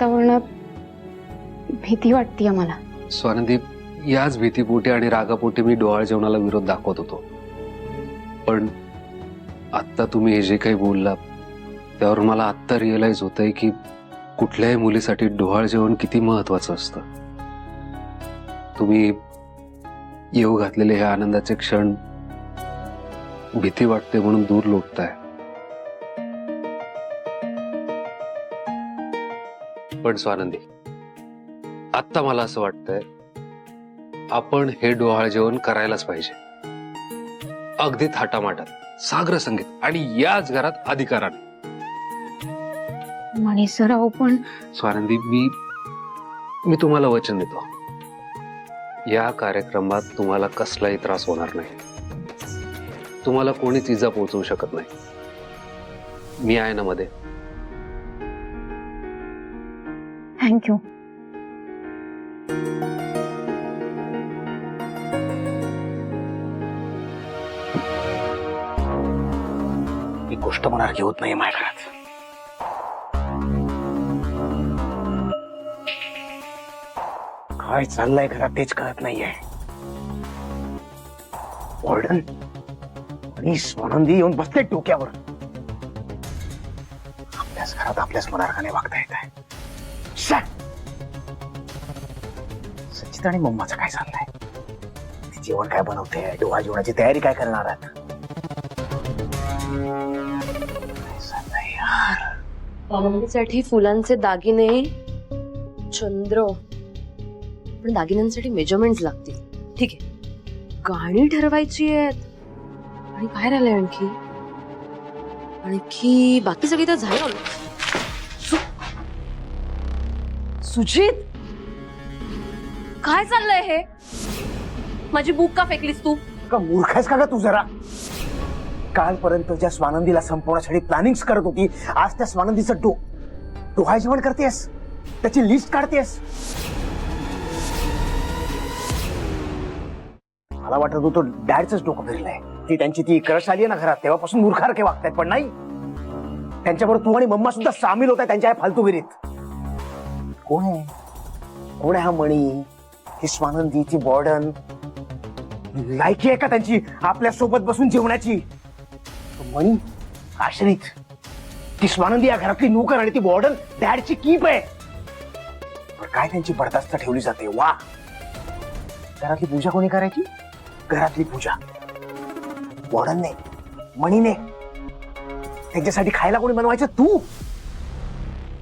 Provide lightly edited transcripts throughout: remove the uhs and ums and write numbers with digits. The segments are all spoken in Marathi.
वातावरणात भीती वाटते मला. स्वानंदी, याच भीतीपोटी आणि रागापोटी मी डोहाळ जेवणाला विरोध दाखवत होतो. पण आता तुम्ही हे जे काही बोलला त्यावर मला आत्ता रिअलाइज होतंय की कुठल्याही मुलीसाठी डोहाळ जेवण किती महत्वाचं असतं. तुम्ही येऊ घातलेले हे आनंदाचे क्षण भीती वाटते म्हणून दूर लोटताय. पण स्वानंदी, आत्ता मला असं वाटतंय आपण हे डोहाळ जेवण करायलाच पाहिजे. अगदी थाटामाटात, साग्र संगीत आणि याच घरात अधिकाराने. म्हणे सराव पण स्वानंदी, मी तुम्हाला वचन देतो, या कार्यक्रमात तुम्हाला कसलाही त्रास होणार नाही. तुम्हाला कोणीच इजा पोहोचवू शकत नाही. मी आहे ना मध्ये. थँक्यू. ही गोष्ट मनात होत नाही माझ्या घरात. काय चाललंय घरात तेच कळत नाहीये. वॉर्डन आणि स्वानंदी येऊन बसले डोक्यावर. आपल्याच घरात आपल्याच मनार्गाने वागता येत आहे. सचित आणि मम्माचं काय चाललंय? ती जेवण काय बनवते? डोहा जेवणाची तयारी काय करणार आहेत? साठी फुलांचे दागिने, चंद्र, पण दागिन्यांसाठी मेजरमेंट्स लागतील. ठीक आहे, गाणी ठरवायची आहेत. आणि काय राहिलंय आणखी बाकी सगळी तर झालं. सुजित, काय चाललंय हे? माझी बुक का फेकलीस तू? का मूर्ख आहेस का तू जरा? कालपर्यंत ज्या स्वानंदीला संपवण्यासाठी प्लॅनिंग करत होती, आज त्या स्वानंदीचं डोहाळ जेवण करतेस, त्याची लिस्ट काढतेस. मला वाटत होतं डॅडच डोकं फिरलंय. ती त्यांची ती क्रश आली आहे ना घरात, तेव्हापासून मूर्खारखे वागतायत. पण नाही, त्यांच्याबरोबर तू आणि मम्मा सुद्धा सामील होत आहे त्यांच्या फालतूगिरीत. कोण आहे हा मणी? ही स्वानंदी, ती वॉर्डन, लायकी आहे का त्यांची आपल्या सोबत बसून जेवणाची? मणी आश्रित, ती स्वानंदी या घरातली नोकर आणि ती वॉर्डन डॅडची कीप आहे. काय त्यांची बरदास्त ठेवली जाते. वा, घरातली पूजा कोणी करायची? घरातली पूजा वॉर्डनने, मणीने. त्यांच्यासाठी खायला कोणी बनवायचं? तू.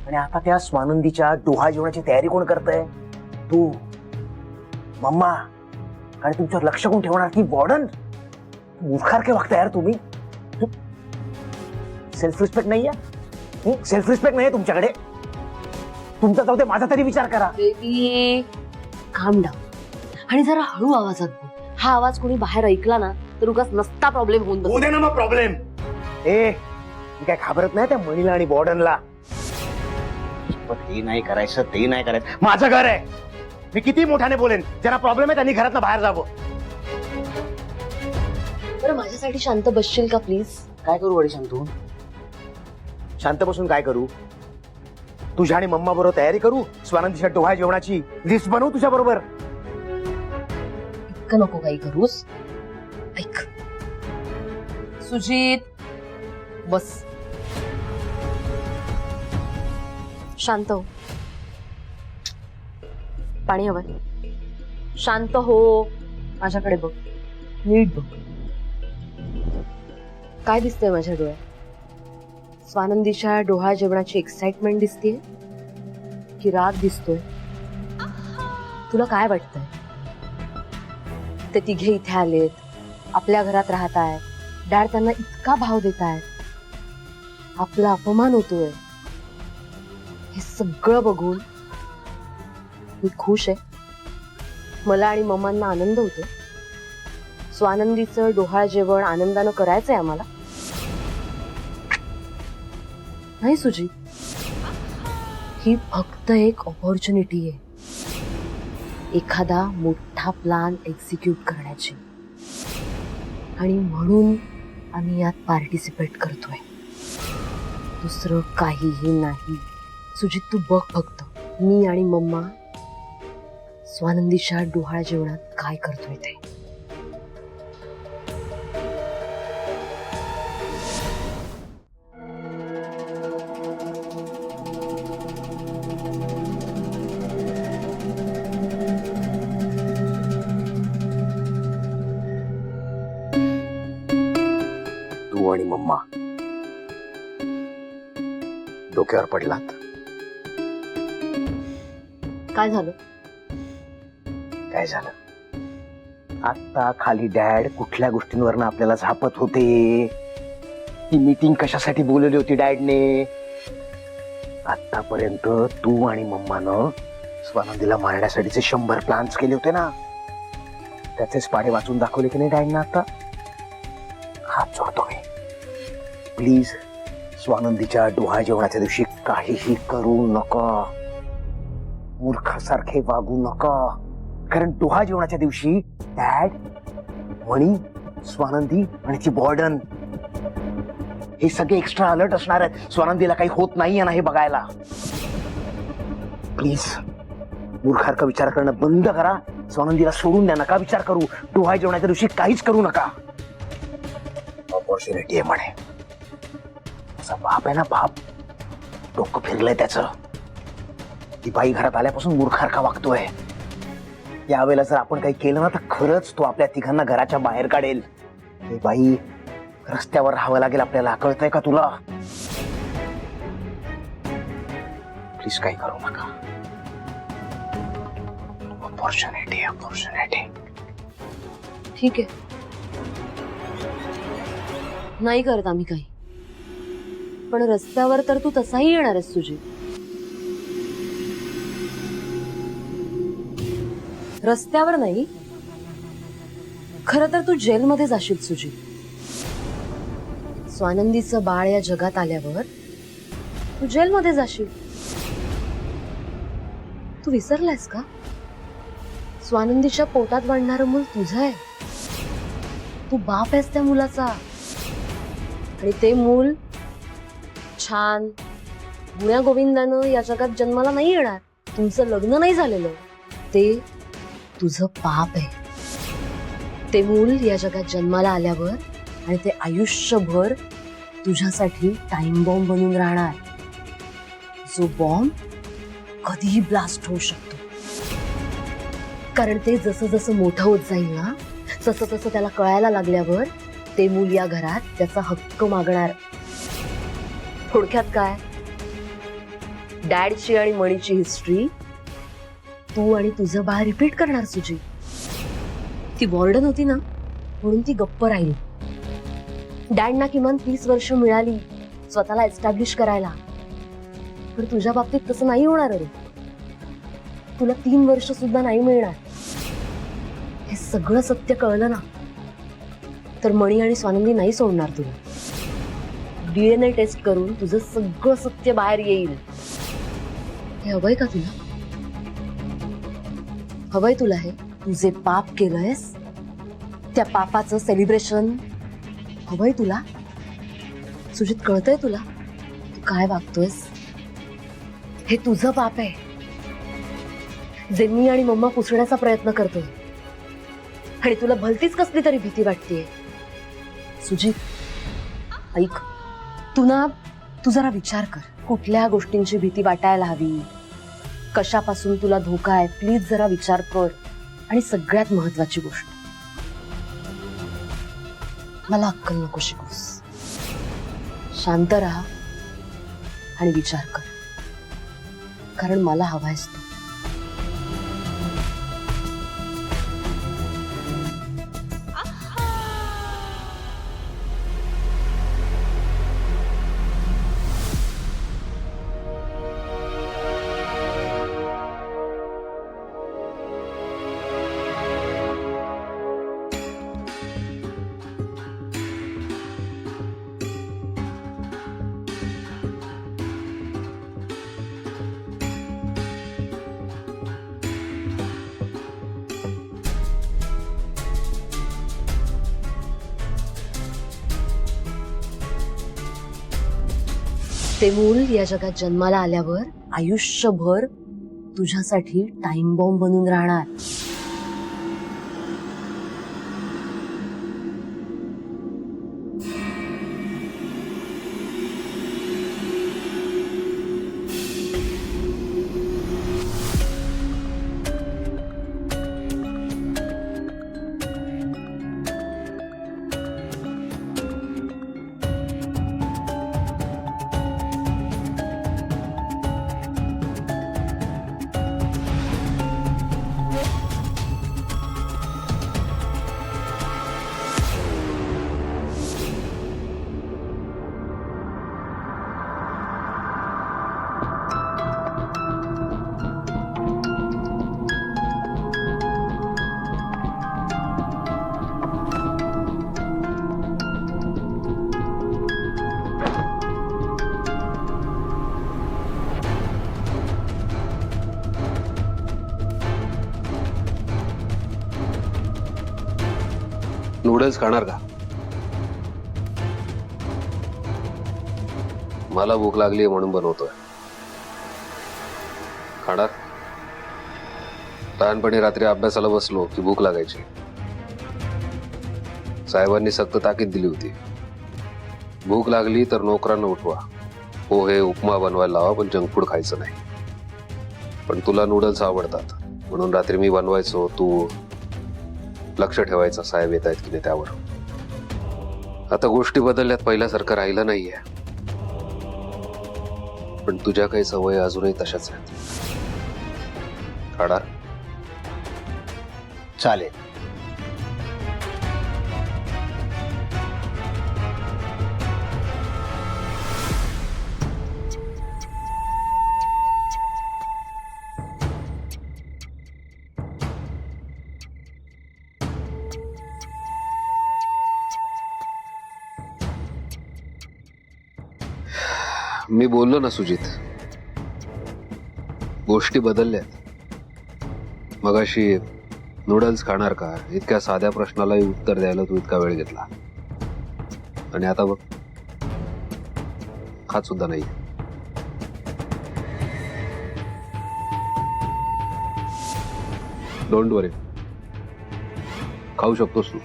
आणि आता त्या स्वानंदीच्या डोहा जेवणाची तयारी कोण करतंय? तू, मम्मा. आणि तुमच्यावर लक्ष कोण ठेवणार? ती वॉर्डन. मूर्खारखे वागता यार तुम्ही. सेल्फ रिस्पेक्ट नाहीये? सेल्फ रिस्पेक्ट नाहीये तुमच्याकडे? तुमचा जाऊ दे, माझा तरी विचार करा. बेबी, काम डाऊन आणि जरा हळू आवाजात बोल. हा आवाज कोणी बाहेर ऐकला ना तर उगाच नसता प्रॉब्लेम होऊन होऊ दे ना मग प्रॉब्लेम. मी काय घाबरत नाही त्या मणीला आणि वॉर्डनला. हे नाही करायचं, ते नाही करायचं. माझं घर आहे, मी किती मोठ्याने बोलेन. ज्यांना प्रॉब्लेम आहे त्यांनी घरातनं बाहेर जावं. बरं, माझ्यासाठी शांत बसशील का प्लीज? काय करू वडी सांग तू? शांत बसून काय करू? तुझ्या आणि मम्मा बरोबर तयारी करू? स्वानंदीच्या डोहा जेवणाची लिस्ट बनवू तुझ्या बरोबर? इतकं नको काही करूस. ऐक सुजित, बस शांत हो. पाणी हवंय. शांत हो, माझ्याकडे बघ, नीट बघ. काय दिसतंय माझ्या डोळ्यात? स्वानंदीच्या डोहाळ जेवणाची एक्साइटमेंट दिसतेय की राग दिसतोय? तुला काय वाटतंय? ते तिघे इथे आलेत, आपल्या घरात राहत आहेत, डॅड त्यांना इतका भाव देत आहेत, आपला अपमान होतोय, हे सगळं बघून मी खुश आहे. मला आणि मम्मांना आनंद होतो. स्वानंदीचं डोहाळ जेवण आनंदानं करायचंय आम्हाला. नाही सुजित, ही फक्त एक ऑपॉर्च्युनिटी आहे एखादा मोठा प्लॅन एक्झिक्यूट करण्याची, आणि म्हणून आम्ही यात पार्टिसिपेट करतोय. दुसरं काहीही नाही. सुजित, तू बघ फक्त, मी आणि मम्मा स्वानंदीच्या डोहाळ जेवणात काय करतोय ते. तू आणि मम्मा डोक्यावर पडलात. काय झालं? काय झालं? आता खाली डॅड कुठल्या गोष्टींवरनं आपल्याला झापत होते. ती मीटिंग कशासाठी बोलवली होती डॅडने? आतापर्यंत तू आणि मम्मानं स्वानंदीला मारण्यासाठीचे 100 प्लॅन्स केले होते ना, त्याचेच पाढे वाचून दाखवले की नाही डॅडने? आता हात जोडतो मी, प्लीज स्वानंदीच्या डोहाळ जेवणाच्या दिवशी काहीही करू नका, मूर्खासारखे वागू नका. कारण डोहाळ जेवणाच्या दिवशी डॅड, मणी, स्वानंदी आणि ती बॉर्डन हे सगळे एक्स्ट्रा अलर्ट असणार आहेत. स्वानंदीला काही होत नाहीये ना हे बघायला. प्लीज मूर्खासारखा विचार करणं बंद करा. स्वानंदीला सोडून द्या, नका विचार करू. डोहाळ जेवणाच्या दिवशी काहीच करू नका. ऑपॉर्च्युनिटी आहे म्हणे. असा बाप आहे ना, बाप, डोकं फिरलंय त्याचं. ती बाई घरात आल्यापासून मूर्खासारखा वागतोय. यावेळेला जर आपण काही केलं ना तर खरंच तो आपल्या तिघांना घराच्या बाहेर काढेल. हे बाई, रस्त्यावर राहावं लागेल आपल्याला. कळतंय का तुला? प्लीज काही करू नका. ऑपॉर्च्युनिटी. ठीक आहे, नाही करत आम्ही काही. पण रस्त्यावर तर तू तसाही येणार आहेस तुझी. रस्त्यावर नाही, खरं तर तू जेलमध्ये जाशील सुजी. स्वानंदीचं बाळ या जगात आल्यावर तू जेलमध्ये जाशील. तू विसरलायस का? स्वानंदीच्या पोटात वाढणारं मूल तुझं आहे. तू बाप आहेस त्या मुलाचा. आणि ते मूल छान गुण्या गोविंदानं या जगात जन्माला नाही येणार. तुमचं लग्न नाही झालेलं, ते तुझं पाप आहे. ते मूल या जगात जन्माला आल्यावर आणि ते आयुष्यभर तुझ्यासाठी टाइम बॉम्ब बनून राहणार, जो बॉम्ब कधीही ब्लास्ट होऊ शकतो. कारण ते जसं जसं मोठं होत जाईल ना, तसं तसं त्याला कळायला लागल्यावर ते मूल या घरात त्याचा हक्क मागणार. थोडक्यात काय, डॅडची आणि मणीची हिस्ट्री तू आणि तुझं बाळ रिपीट करणार सुजी. ती वॉर्डन होती ना म्हणून ती गप्प राहिली. डॅडना किमान 30 वर्ष मिळाली स्वतःला एस्टॅब्लिश करायला. पण तुझ्या बाबतीत तसं नाही होणार रे. तुला 3 वर्ष सुद्धा नाही मिळणार. हे सगळं सत्य कळलं ना तर मणी आणि स्वानंदी नाही सोडणार तुला. DNA टेस्ट करून तुझं सगळं सत्य बाहेर येईल. हे हवंय का तुला? हवंय तुला हे? तू जे पाप केलंयस त्या पापाचं सेलिब्रेशन हवंय तुला? सुजित, कळतंय तुला तू काय वागतोयस? हे तुझं पाप आहे, जे मी आणि मम्मा पुसण्याचा प्रयत्न करतोय. आणि तुला भलतीच कसली तरी भीती वाटतेय. सुजित, ऐक, तू जरा विचार कर. कुठल्या गोष्टींची भीती वाटायला हवी, कशापासून तुला धोका आहे, प्लीज जरा विचार कर. आणि सगळ्यात महत्वाची गोष्ट, मला अक्कल नको शिकूस. शांत राहा आणि विचार कर, कारण मला हवायस तू. ते मूल या जगात जन्माला आल्यावर आयुष्यभर तुझ्यासाठी टाइम बॉम्ब बनून राहणार. नूडल्स खाणार का? मला भूक लागली म्हणून बनवतोय. खाणार? लहानपणी रात्री अभ्यासाला बसलो की भूक लागायची. साहेबांनी सक्त ताकीद दिली होती, भूक लागली तर नोकरांना उठवा, पोहे उपमा बनवायला लावा, पण जंक फूड खायचं नाही. पण तुला नूडल्स आवडतात म्हणून रात्री मी बनवायचो, तू लक्ष ठेवायचं साहेब येत आहेत की नाही त्यावर. आता गोष्टी बदलल्यात, पहिल्यासारखं राहिलं नाहीये, पण तुझ्या काही सवयी अजूनही तशाच आहेत. खाणार? चालेल. मी बोललो ना सुजित, गोष्टी बदलल्यात. मगाशी नूडल्स खाणार का इतक्या साध्या प्रश्नालाही उत्तर द्यायला तू इतका वेळ घेतला, आणि आता बघ खात सुद्धा नाही. डोंट वरी, खाऊ शकतोस तू.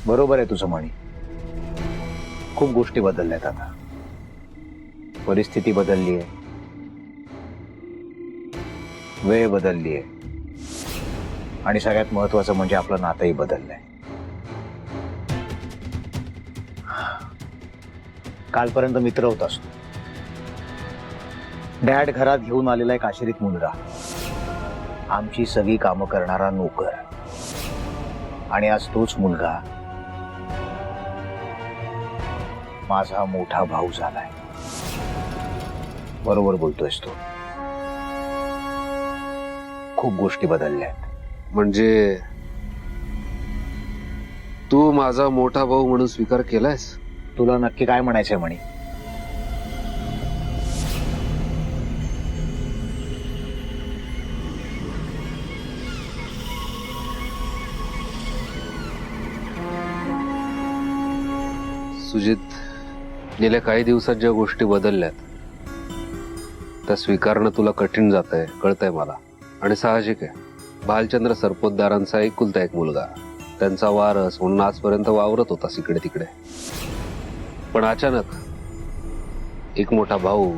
बरोबर आहे तुझं म्हणी. खूप गोष्टी बदलल्यात आता. परिस्थिती बदलली आहे, वेळ बदलली आहे, आणि सगळ्यात महत्वाचं म्हणजे आपलं नातंही बदललंय. कालपर्यंत मित्र होतास तू. डॅड घरात घेऊन आलेला एक आश्रित मुलगा, आमची सगळी कामं करणारा नोकर, आणि आज तोच मुलगा माझा मोठा भाऊ झालाय. बरोबर बोलतोयस तू. खूप गोष्टी बदलल्यात. म्हणजे तू माझा मोठा भाऊ म्हणून स्वीकार केलायस? तुला नक्की काय म्हणायचंय म्हणी? सुजित, गेल्या काही दिवसात ज्या गोष्टी बदलल्यात त्या स्वीकारणं तुला कठीण जात आहे, कळतंय मला. आणि साहजिक आहे, भालचंद्र सरपोतदारांचा एकुलता एक मुलगा, त्यांचा वारस म्हणून आजपर्यंत वावरत होता इकडे तिकडे. पण अचानक एक मोठा भाऊ,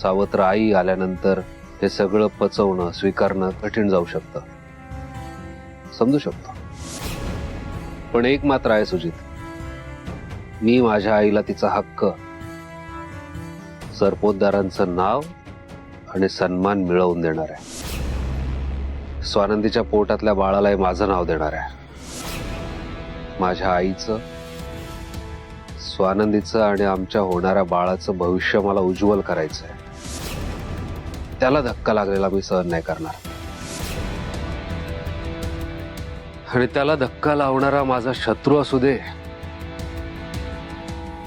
सावत्र आई आल्यानंतर हे सगळं पचवणं, स्वीकारणं कठीण जाऊ शकतं, समजू शकतो. पण एक मात्र आहे सुजित, मी माझ्या आईला तिचा हक्क, सरपोतदारांचं नाव आणि सन्मान मिळवून देणार आहे. स्वानंदीच्या पोटातल्या बाळालाही माझं नाव देणार आहे. माझ्या आईचं, स्वानंदीचं आणि आमच्या होणाऱ्या बाळाचं भविष्य मला उज्ज्वल करायचं आहे. त्याला धक्का लागलेला मी सहन नाही करणार. आणि त्याला धक्का लावणारा माझा शत्रू असू दे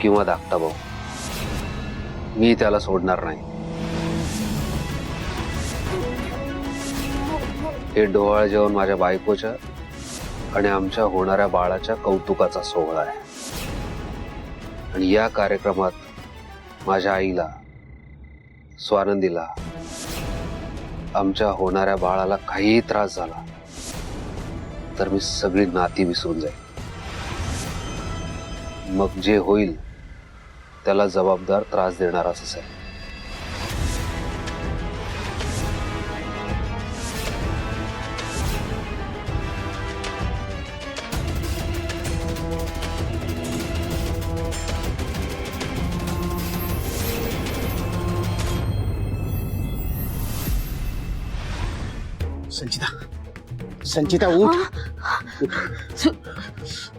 किंवा धाकटा भाऊ, मी त्याला सोडणार नाही. हे डोहाळ जेवण माझ्या बायकोच्या आणि आमच्या होणाऱ्या बाळाच्या कौतुकाचा सोहळा आहे. आणि या कार्यक्रमात माझ्या आईला, स्वानंदीला, आमच्या होणाऱ्या बाळाला काही त्रास झाला तर मी सगळी नाती विसरून जाईल. मग जे होईल त्याला जबाबदार त्रास देणार असं आहे. संचिता, संचिता उठ.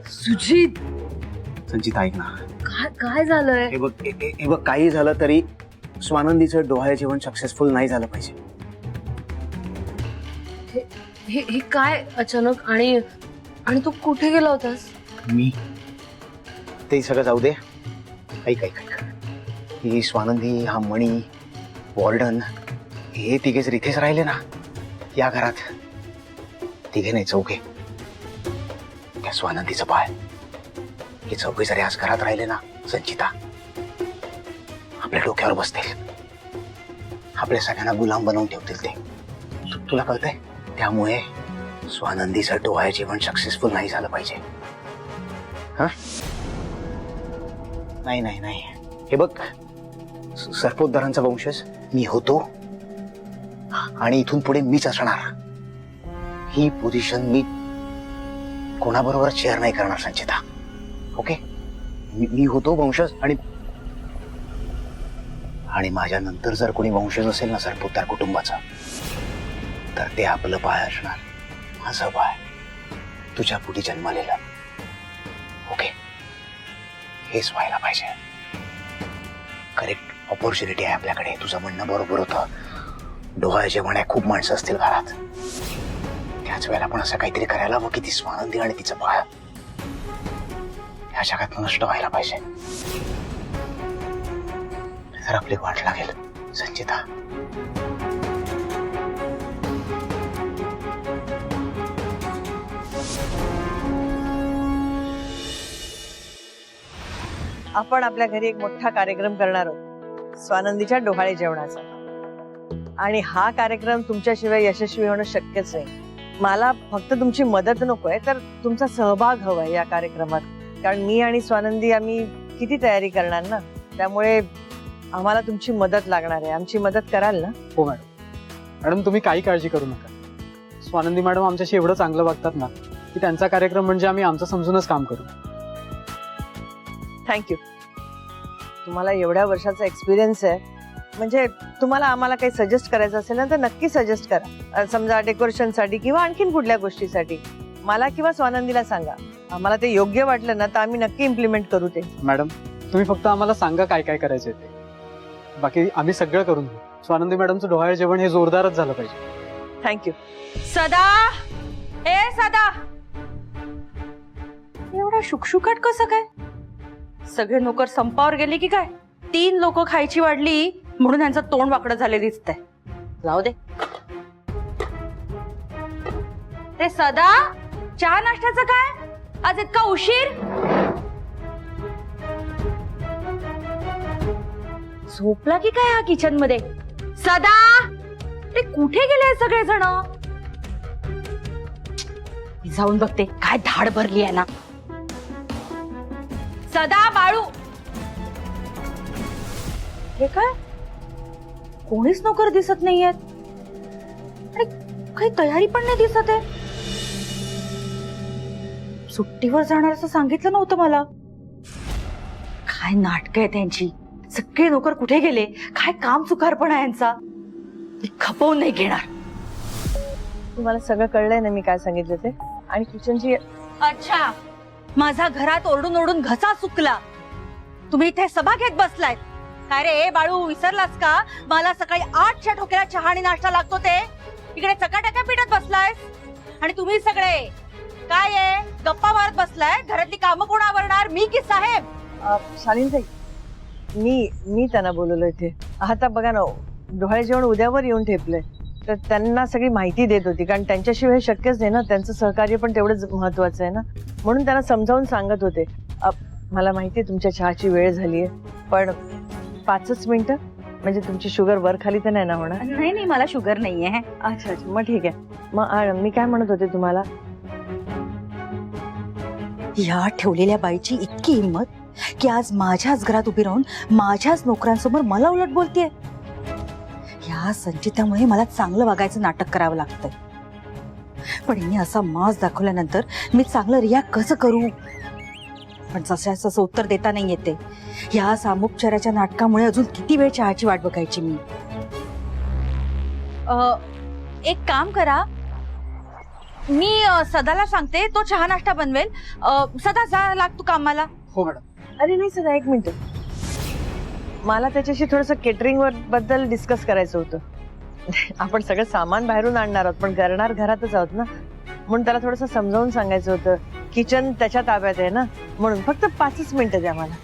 सुजित, संचिता ऐक ना, काय झालंय? हे बघ काही झालं तरी स्वानंदीचं डोहाळे जेवण सक्सेसफुल नाही झालं पाहिजे. हे काय अचानक? आणि तू कुठे गेला होतास? मी ते सगळं जाऊ दे. ऐक ऐक ऐक, ही स्वानंदी, हा मणी, वॉर्डन हे तिघे जर इथेच राहिले ना या घरात, तिघे नाही चौघे, त्या स्वानंदीचं बाळ, हे चौघे जरी आज घरात राहिले ना संचिता, आपल्या डोक्यावर बसतील, आपल्या सगळ्यांना गुलाम बनवून ठेवतील ते. तुला कळतंय? त्यामुळे स्वानंदीचं डोहाळे जेवण सक्सेसफुल नाही झालं पाहिजे. हा नाही नाही नाही, हे बघ, सर्पोद्धारांचा वंशज मी होतो आणि इथून पुढे मीच असणार. ही पोझिशन मी कोणाबरोबर शेअर नाही करणार संचिता. ओके, मी होतो वंशज आणि माझ्या नंतर जर कोणी वंशज असेल ना सर्पोद्धार कुटुंबाचा, तर ते आपलं बाळ असणार, माझं बाळ, तुझ्या पुढे जन्मलेलं. ओके, हेच व्हायला पाहिजे. करेक्ट ऑपॉर्च्युनिटी आहे आपल्याकडे. तुझं म्हणणं बरोबर होतं. डोहाळे जेवण आहे, खूप माणसं असतील घरात, त्याच वेळेला पण असं काहीतरी करायला हवं की ती स्वानंदी आणि तिचं बाळ ह्या जगात नष्ट व्हायला पाहिजे. तर आपली वाट लागेल संचिता. आपण आपल्या घरी एक मोठा कार्यक्रम करणार आहोत, स्वानंदीच्या डोहाळे जेवणाचा. आणि हा कार्यक्रम तुमच्याशिवाय यशस्वी होणं शक्यच नाही. मला फक्त तुमची मदत नकोय, तर तुमचा सहभाग हवाय या कार्यक्रमात. कारण मी आणि स्वानंदी आम्ही किती तयारी करणार ना, त्यामुळे आम्हाला तुमची मदत लागणार आहे. आमची मदत कराल ना? हो मॅडम. मॅडम तुम्ही काही काळजी करू नका. स्वानंदी मॅडम आमच्याशी एवढं चांगलं वागतात ना की त्यांचा कार्यक्रम म्हणजे आम्ही आमचं समजूनच काम करू. थँक्यू. तुम्हाला एवढ्या वर्षाचा एक्सपिरियन्स आहे, म्हणजे तुम्हाला आम्हाला काही सजेस्ट करायचं असेल ना तर नक्की सजेस्ट करा. समजा डेकोरेशनसाठी किंवा आणखीन कुठल्या गोष्टीसाठी मला किंवा स्वानंदीला सांगा. आम्हाला ते योग्य वाटलं ना तर आम्ही नक्की इम्प्लिमेंट करू ते. मॅडम तुम्ही फक्त आम्हाला सांगा काय काय करायचं ते, बाकी आम्ही सगळं करून घेऊ. स्वानंदी मॅडमचं डोहाळे जेवण हे जोरदारच झालं पाहिजे. थँक्यू. सदा, ए सदा, एवढा शुकशुकाट कसं काय? सगळे नोकर संपावर गेले की काय? 3 लोक खायची वाढली म्हणून यांचं तोंड वाकडं झाले दिसतंय. जाऊ दे. ते सदा, चहा नाश्त्याचं काय आज इतका उशीर? झोपला की काय हा किचन मध्ये? सदा, ते कुठे गेले सगळे जण? जाऊन बघते काय धाड भरली आहे ना. सदा, बाळू, हे काय? कोणीच नोकर दिसत नाहीयेत आणि काही तयारी पण नाही दिसत आहे. सुट्टीवर जाणार असं सांगितलं नव्हतं मला. काय नाटक आहे त्यांची. सगळे नोकर कुठे गेले? काय काम चुकारपण आहे यांचा. खपवून नाही घेणार. तुम्हाला सगळं कळलंय ना मी काय सांगितलं ते? आणि किचनची अच्छा, माझा घरात ओरडून ओरडून घसा सुकला. तुम्ही इथे सभा घेत बसलाय काय रे? बाळू, विसरलास का? मला सकाळी 8च्या ठोक्याला चहा आणि नाश्ता लागतो ते. इकडे चकाटक्या पिठत बसलायस आणि तुम्ही सगळे काय आहे गप्पा मारत बसलाय. घरातली कामं कोण आवरणार, मी की साहेब? शालीनताई, मी त्यांना बोलवलं इथे. आता बघा ना, डोहाळे जेवण उद्यावर येऊन ठेपलंय, तर त्यांना सगळी माहिती देत होती. कारण त्यांच्याशिवाय शक्यच नाही ना, त्यांचं सहकार्य पण तेवढंच महत्वाचं आहे ना. म्हणून त्यांना समजावून सांगत होते. मला माहिती आहे तुमच्या चहाची वेळ झालीये, पण 5च मिनिटं? म्हणजे तुमची शुगर वर खाली तर नाही ना होणार? नाही नाही, मला शुगर नाहीये. अच्छा अच्छा, मग ठीक आहे. मग मी काय म्हणत होते तुम्हाला, या ठेवलेल्या बाईची इतकी हिंमत की आज माझ्याच घरात उभी राहून माझ्याच नोकरांसमोर मला उलट बोलतेय. या संचितामुळे मला चांगलं वागायचं नाटक करावं लागतंय. पण हिने असा मास दाखवल्यानंतर मी चांगलं रिॲक्ट कसं करू? पण जसं उत्तर देता नाही येते. या सामुपचाराच्या नाटकामुळे अजून किती वेळ चहाची वाट बघायची मी? एक काम करा, मी सदाला सांगते, तो चहा नाश्ता बनवेल. सदा जा, लागतो कामाला. हो मॅडम. अरे नाही सदा, एक मिनिट. मला त्याच्याशी थोडस केटरिंग बद्दल डिस्कस करायचं होतं. आपण सगळं सामान बाहेरून आणणार आहोत पण करणार घरातच आहोत ना, म्हणून त्याला थोडस समजावून सांगायचं होतं. किचन त्याच्या ताब्यात आहे ना, म्हणून फक्त 5च मिनिटं द्या मला.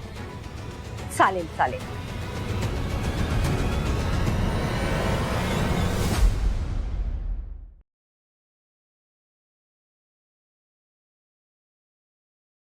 चालेल चालेल.